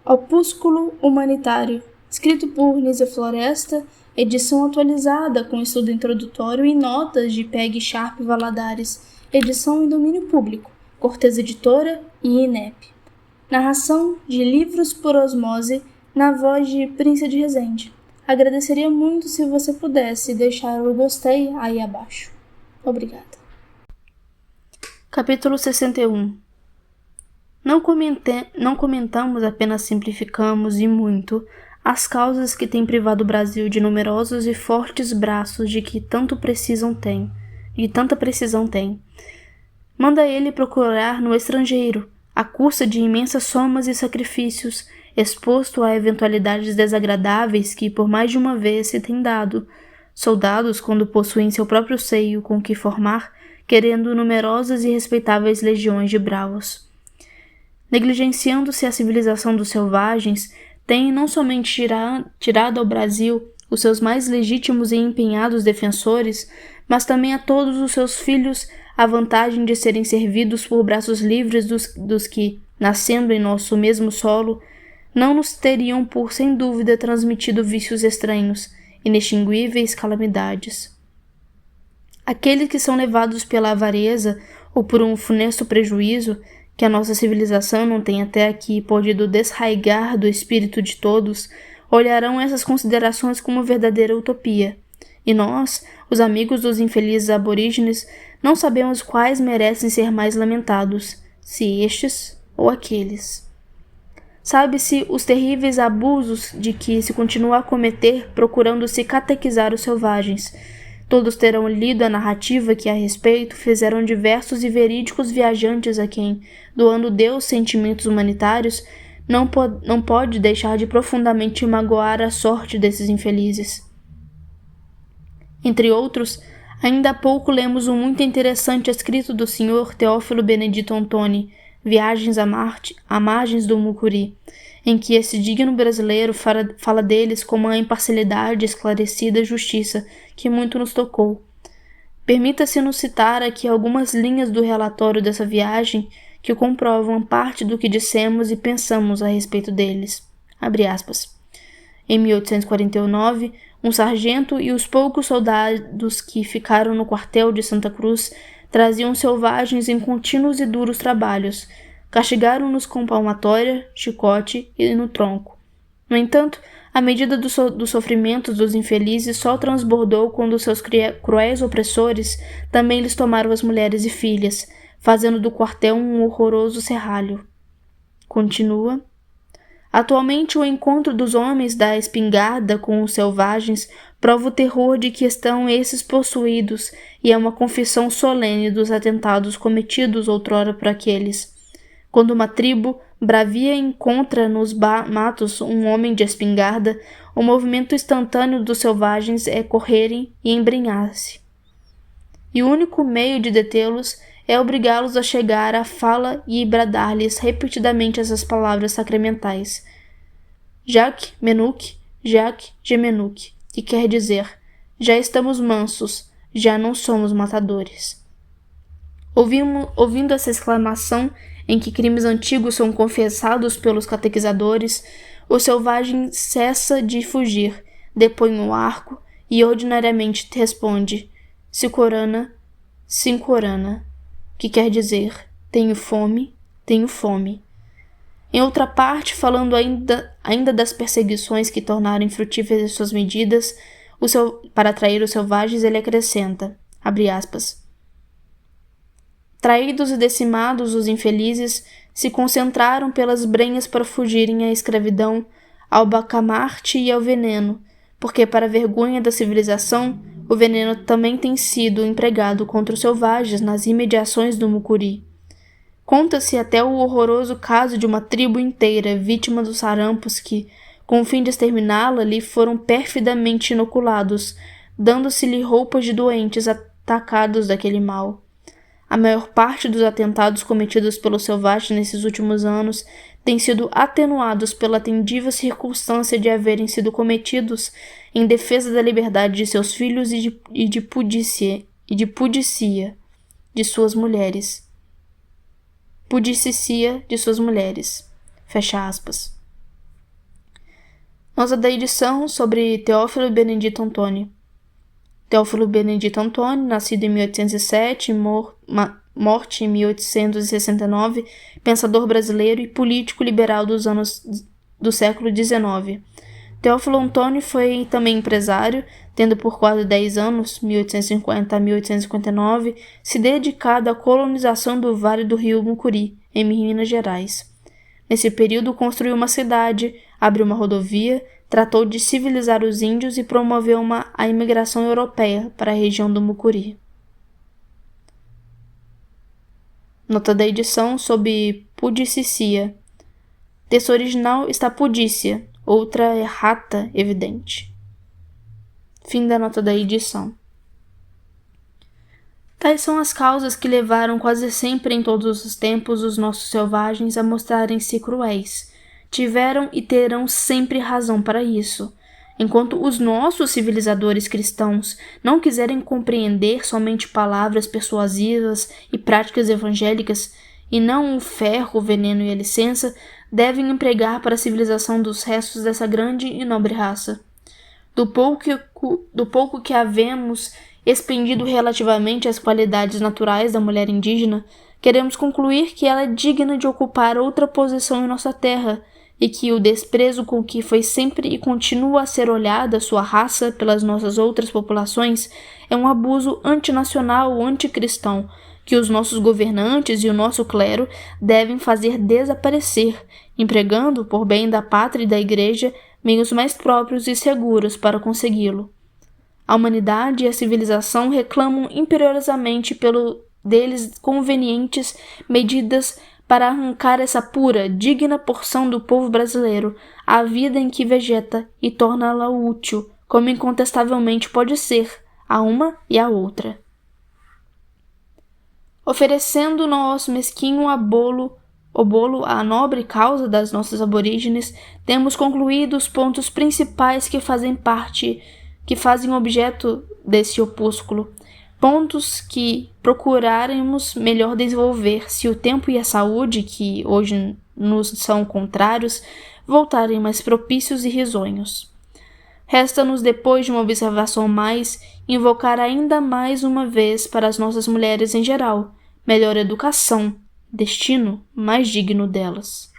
Opúsculo Humanitário, escrito por Nízia Floresta, edição atualizada com estudo introdutório e notas de Peg Sharp Valadares, edição em domínio público, Cortez Editora e INEP. Narração de Livros por Osmose, na voz de Príncia de Resende. Agradeceria muito se você pudesse deixar o gostei aí abaixo. Obrigada. Capítulo 61. Não comentamos, apenas simplificamos e muito as causas que têm privado o Brasil de numerosos e fortes braços de que tanta precisão tem. Manda ele procurar no estrangeiro, à custa de imensas somas e sacrifícios, exposto a eventualidades desagradáveis que por mais de uma vez se tem dado. Soldados, quando possuem seu próprio seio com que formar, querendo numerosas e respeitáveis legiões de bravos. Negligenciando-se a civilização dos selvagens, tem não somente tirado ao Brasil os seus mais legítimos e empenhados defensores, mas também a todos os seus filhos a vantagem de serem servidos por braços livres dos que, nascendo em nosso mesmo solo, não nos teriam por sem dúvida transmitido vícios estranhos, inextinguíveis calamidades. Aqueles que são levados pela avareza ou por um funesto prejuízo, que a nossa civilização não tem até aqui podido desraigar do espírito de todos, olharão essas considerações como uma verdadeira utopia. E nós, os amigos dos infelizes aborígenes, não sabemos quais merecem ser mais lamentados, se estes ou aqueles. Sabe-se os terríveis abusos de que se continua a cometer procurando se catequizar os selvagens. Todos terão lido a narrativa que a respeito fizeram diversos e verídicos viajantes a quem, doando Deus sentimentos humanitários, não pode deixar de profundamente magoar a sorte desses infelizes. Entre outros, ainda há pouco lemos um muito interessante escrito do Sr. Teófilo Benedito Antoni, Viagens à margens do Mucuri, em que esse digno brasileiro fala deles com uma imparcialidade esclarecida e justiça que muito nos tocou. Permita-se-nos citar aqui algumas linhas do relatório dessa viagem que comprovam parte do que dissemos e pensamos a respeito deles. Abre aspas. Em 1849, um sargento e os poucos soldados que ficaram no quartel de Santa Cruz traziam selvagens em contínuos e duros trabalhos. Castigaram-nos com palmatória, chicote e no tronco. No entanto, a medida dos sofrimentos dos infelizes só transbordou quando seus cruéis opressores também lhes tomaram as mulheres e filhas, fazendo do quartel um horroroso serralho. Continua. Atualmente, o encontro dos homens da espingarda com os selvagens prova o terror de que estão esses possuídos e é uma confissão solene dos atentados cometidos outrora por aqueles. Quando uma tribo bravia encontra nos matos um homem de espingarda, o movimento instantâneo dos selvagens é correrem e embrenhar-se. E o único meio de detê-los é obrigá-los a chegar à fala e bradar-lhes repetidamente essas palavras sacramentais. Jacques Menuque, Jacques Gemenuque, que quer dizer, já estamos mansos, já não somos matadores. Ouvindo essa exclamação em que crimes antigos são confessados pelos catequizadores, o selvagem cessa de fugir, depõe o arco e ordinariamente responde, Sicorana, Sincorana, que quer dizer, tenho fome, tenho fome. Em outra parte, falando ainda das perseguições que tornaram infrutíferas suas medidas, para atrair os selvagens, ele acrescenta, abre aspas, traídos e decimados, os infelizes se concentraram pelas brenhas para fugirem à escravidão, ao bacamarte e ao veneno, porque, para a vergonha da civilização, o veneno também tem sido empregado contra os selvagens nas imediações do Mucuri. Conta-se até o horroroso caso de uma tribo inteira vítima dos sarampos que, com o fim de exterminá-la, lhe foram perfidamente inoculados, dando-se-lhe roupas de doentes atacados daquele mal. A maior parte dos atentados cometidos pelos selvagens nesses últimos anos têm sido atenuados pela atendível circunstância de haverem sido cometidos em defesa da liberdade de seus filhos e de pudícia de suas mulheres. Fecha aspas. Nota da edição sobre Teófilo Benedito Antônio. Teófilo Benedito Antônio, nascido em 1807, morte em 1869, pensador brasileiro e político liberal do século XIX. Teófilo Antônio foi também empresário, tendo por quase 10 anos, 1850 a 1859, se dedicado à colonização do Vale do Rio Mucuri, em Minas Gerais. Nesse período construiu uma cidade, abriu uma rodovia, tratou de civilizar os índios e promoveu a imigração europeia para a região do Mucuri. Nota da edição sobre Pudicicia. Texto original está Pudícia, outra errata evidente. Fim da nota da edição. Tais são as causas que levaram quase sempre em todos os tempos os nossos selvagens a mostrarem-se cruéis. Tiveram e terão sempre razão para isso. Enquanto os nossos civilizadores cristãos não quiserem compreender somente palavras persuasivas e práticas evangélicas, e não o ferro, o veneno e a licença, devem empregar para a civilização dos restos dessa grande e nobre raça. Do pouco que havemos expendido relativamente às qualidades naturais da mulher indígena, queremos concluir que ela é digna de ocupar outra posição em nossa terra, e que o desprezo com que foi sempre e continua a ser olhada sua raça pelas nossas outras populações é um abuso antinacional ou anticristão, que os nossos governantes e o nosso clero devem fazer desaparecer, empregando, por bem da pátria e da igreja, meios mais próprios e seguros para consegui-lo. A humanidade e a civilização reclamam imperiosamente deles convenientes medidas para arrancar essa pura, digna porção do povo brasileiro à vida em que vegeta e torná-la útil, como incontestavelmente pode ser, a uma e a outra. Oferecendo nosso mesquinho o bolo à nobre causa das nossas aborígenes, temos concluído os pontos principais que fazem objeto desse opúsculo, pontos que procuraremos melhor desenvolver se o tempo e a saúde, que hoje nos são contrários, voltarem mais propícios e risonhos. Resta-nos, depois de uma observação mais, invocar ainda mais uma vez para as nossas mulheres em geral, melhor educação, destino mais digno delas.